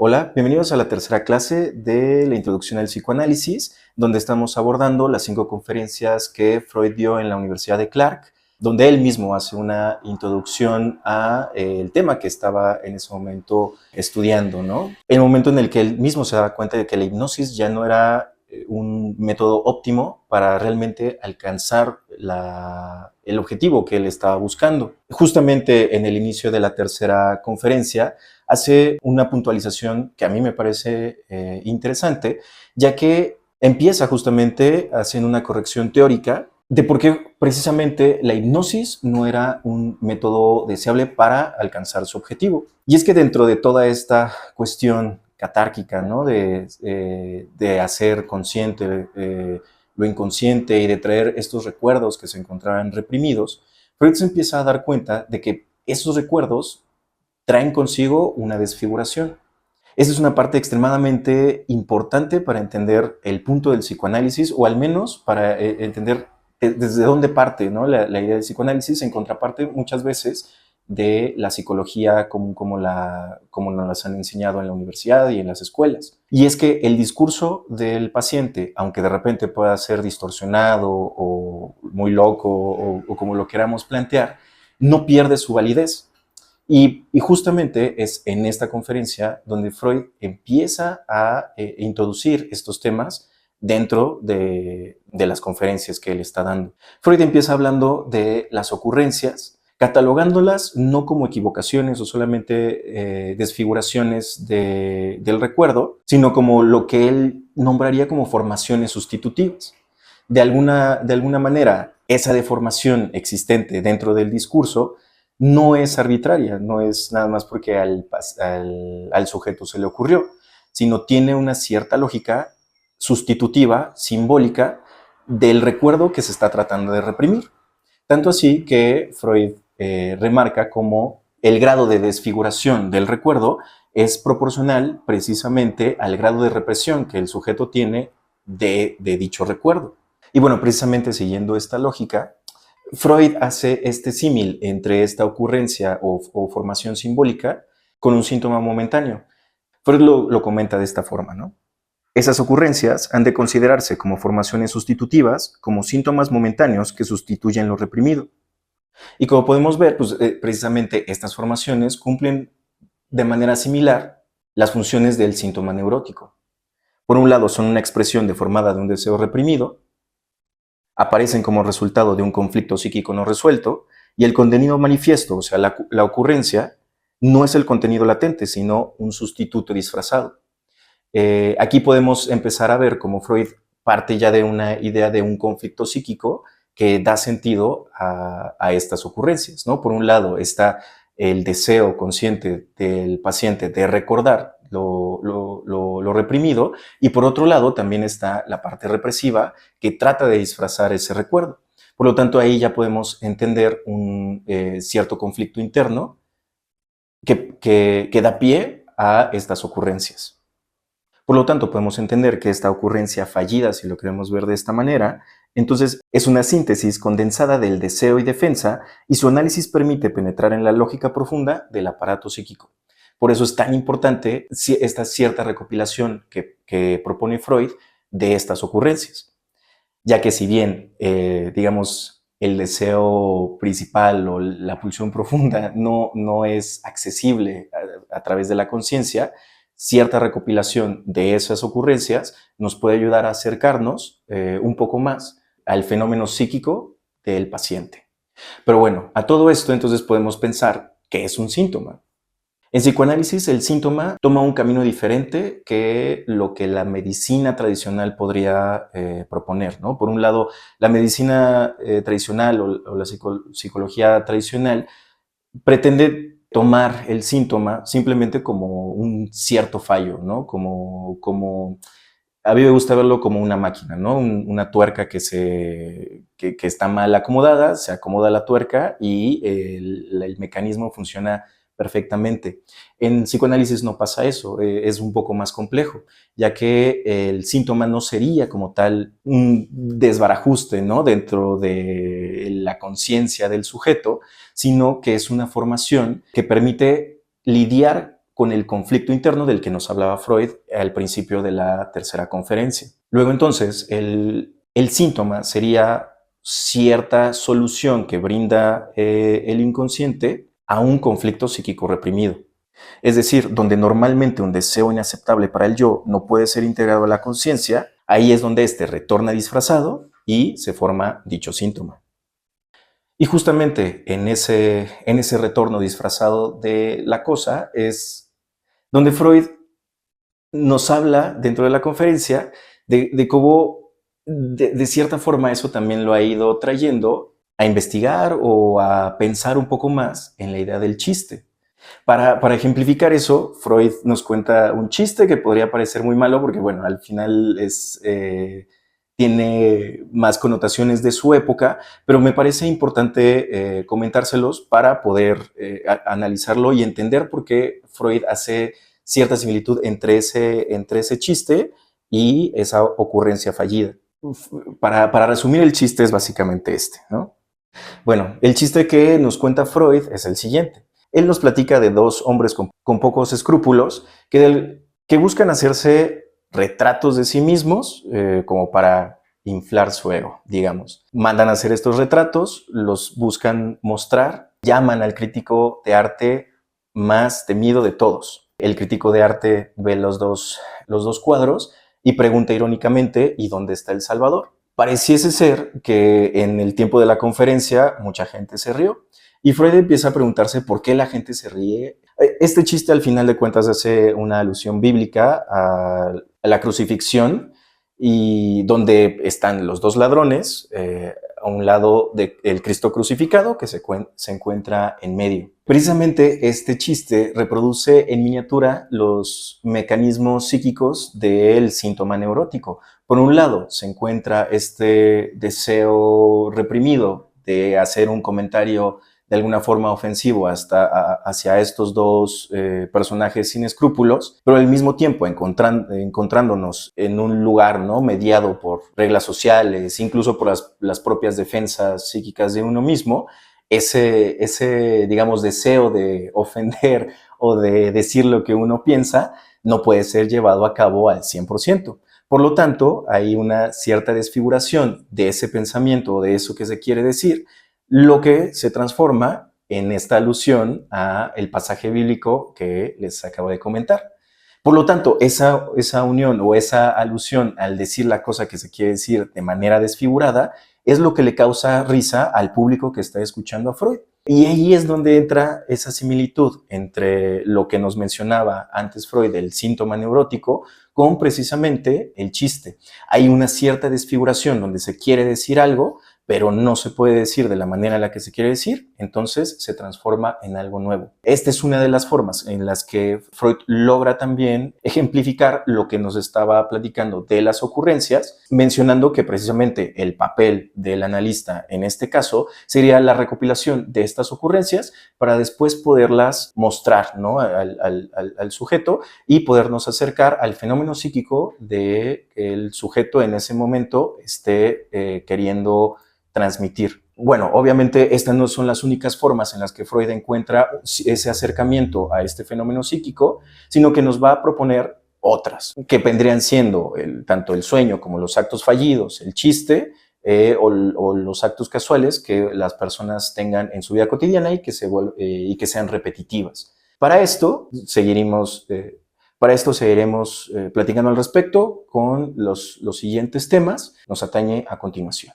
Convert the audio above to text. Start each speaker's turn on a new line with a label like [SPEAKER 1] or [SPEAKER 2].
[SPEAKER 1] Hola, bienvenidos a la tercera clase de la introducción al psicoanálisis, donde estamos abordando las 5 conferencias que Freud dio en la Universidad de Clark, donde él mismo hace una introducción a el tema que estaba en ese momento estudiando, ¿no? El momento en el que él mismo se daba cuenta de que la hipnosis ya no era un método óptimo para realmente alcanzar el objetivo que él estaba buscando. Justamente en el inicio de la tercera conferencia, hace una puntualización que a mí me parece interesante, ya que empieza justamente haciendo una corrección teórica de por qué precisamente la hipnosis no era un método deseable para alcanzar su objetivo. Y es que dentro de toda esta cuestión catárquica, ¿no? de hacer consciente lo inconsciente y de traer estos recuerdos que se encontraban reprimidos, Freud se empieza a dar cuenta de que esos recuerdos traen consigo una desfiguración. Esa es una parte extremadamente importante para entender el punto del psicoanálisis, o al menos para entender desde dónde parte, ¿no? la idea del psicoanálisis, en contraparte muchas veces de la psicología común como nos las han enseñado en la universidad y en las escuelas. Y es que el discurso del paciente, aunque de repente pueda ser distorsionado o muy loco o como lo queramos plantear, no pierde su validez. Y justamente es en esta conferencia donde Freud empieza a introducir estos temas dentro de las conferencias que él está dando. Freud empieza hablando de las ocurrencias, catalogándolas no como equivocaciones o solamente desfiguraciones del recuerdo, sino como lo que él nombraría como formaciones sustitutivas. De alguna manera, esa deformación existente dentro del discurso no es arbitraria, no es nada más porque al sujeto se le ocurrió, sino tiene una cierta lógica sustitutiva, simbólica, del recuerdo que se está tratando de reprimir. Tanto así que Freud remarca cómo el grado de desfiguración del recuerdo es proporcional precisamente al grado de represión que el sujeto tiene de dicho recuerdo. Y bueno, precisamente siguiendo esta lógica, Freud hace este símil entre esta ocurrencia o formación simbólica con un síntoma momentáneo. Freud lo comenta de esta forma, ¿no? Esas ocurrencias han de considerarse como formaciones sustitutivas, como síntomas momentáneos que sustituyen lo reprimido. Y como podemos ver, pues, precisamente estas formaciones cumplen de manera similar las funciones del síntoma neurótico. Por un lado, son una expresión deformada de un deseo reprimido, aparecen como resultado de un conflicto psíquico no resuelto, y el contenido manifiesto, o sea, la ocurrencia, no es el contenido latente, sino un sustituto disfrazado. Aquí podemos empezar a ver cómo Freud parte ya de una idea de un conflicto psíquico que da sentido a estas ocurrencias, ¿no? Por un lado está el deseo consciente del paciente de recordar lo reprimido, y por otro lado también está la parte represiva que trata de disfrazar ese recuerdo. Por lo tanto, ahí ya podemos entender un cierto conflicto interno que da pie a estas ocurrencias. Por lo tanto, podemos entender que esta ocurrencia fallida, si lo queremos ver de esta manera, entonces es una síntesis condensada del deseo y defensa, y su análisis permite penetrar en la lógica profunda del aparato psíquico. Por eso es tan importante esta cierta recopilación que propone Freud de estas ocurrencias, ya que si bien, digamos, el deseo principal o la pulsión profunda no es accesible a través de la conciencia, cierta recopilación de esas ocurrencias nos puede ayudar a acercarnos un poco más al fenómeno psíquico del paciente. Pero bueno, a todo esto entonces podemos pensar ¿qué es un síntoma? En psicoanálisis el síntoma toma un camino diferente que lo que la medicina tradicional podría proponer, ¿no? Por un lado, la medicina tradicional o la psicología tradicional pretende tomar el síntoma simplemente como un cierto fallo, ¿no? A mí me gusta verlo como una máquina, ¿no? Una tuerca que está mal acomodada, se acomoda la tuerca y el mecanismo funciona perfectamente. En psicoanálisis no pasa eso, es un poco más complejo, ya que el síntoma no sería como tal un desbarajuste, ¿no? Dentro de la conciencia del sujeto, sino que es una formación que permite lidiar con el conflicto interno del que nos hablaba Freud al principio de la tercera conferencia. Luego entonces el síntoma sería cierta solución que brinda el inconsciente a un conflicto psíquico reprimido. Es decir, donde normalmente un deseo inaceptable para el yo no puede ser integrado a la conciencia, ahí es donde éste retorna disfrazado y se forma dicho síntoma. Y justamente en ese retorno disfrazado de la cosa es donde Freud nos habla dentro de la conferencia de cómo de cierta forma eso también lo ha ido trayendo a investigar o a pensar un poco más en la idea del chiste. Para ejemplificar eso, Freud nos cuenta un chiste que podría parecer muy malo porque, bueno, al final tiene más connotaciones de su época, pero me parece importante comentárselos para poder analizarlo y entender por qué Freud hace cierta similitud entre ese chiste y esa ocurrencia fallida. Para resumir, el chiste es básicamente este, ¿no? Bueno, el chiste que nos cuenta Freud es el siguiente. Él nos platica de dos hombres con pocos escrúpulos que buscan hacerse retratos de sí mismos como para inflar su ego, digamos. Mandan a hacer estos retratos, los buscan mostrar, llaman al crítico de arte más temido de todos. El crítico de arte ve los dos cuadros y pregunta irónicamente, ¿y dónde está el Salvador? Pareciese ser que en el tiempo de la conferencia mucha gente se rió y Freud empieza a preguntarse por qué la gente se ríe. Este chiste al final de cuentas hace una alusión bíblica a la crucifixión y donde están los dos ladrones, a un lado del Cristo crucificado que se encuentra en medio. Precisamente este chiste reproduce en miniatura los mecanismos psíquicos del síntoma neurótico. Por un lado, se encuentra este deseo reprimido de hacer un comentario de alguna forma ofensivo hacia estos dos personajes sin escrúpulos, pero al mismo tiempo encontrándonos en un lugar, ¿no?, mediado por reglas sociales, incluso por las propias defensas psíquicas de uno mismo, ese, digamos, deseo de ofender o de decir lo que uno piensa no puede ser llevado a cabo al 100%. Por lo tanto, hay una cierta desfiguración de ese pensamiento o de eso que se quiere decir, lo que se transforma en esta alusión a el pasaje bíblico que les acabo de comentar. Por lo tanto, esa unión o esa alusión al decir la cosa que se quiere decir de manera desfigurada es lo que le causa risa al público que está escuchando a Freud. Y ahí es donde entra esa similitud entre lo que nos mencionaba antes Freud, el síntoma neurótico, con precisamente el chiste. Hay una cierta desfiguración donde se quiere decir algo, pero no se puede decir de la manera en la que se quiere decir, entonces se transforma en algo nuevo. Esta es una de las formas en las que Freud logra también ejemplificar lo que nos estaba platicando de las ocurrencias, mencionando que precisamente el papel del analista en este caso sería la recopilación de estas ocurrencias para después poderlas mostrar, ¿no?, al sujeto y podernos acercar al fenómeno psíquico de que el sujeto en ese momento esté queriendo transmitir. Bueno, obviamente estas no son las únicas formas en las que Freud encuentra ese acercamiento a este fenómeno psíquico, sino que nos va a proponer otras, que vendrían siendo tanto el sueño como los actos fallidos, el chiste o los actos casuales que las personas tengan en su vida cotidiana y que sean repetitivas. Para esto seguiremos platicando al respecto con los siguientes temas. Nos atañe a continuación.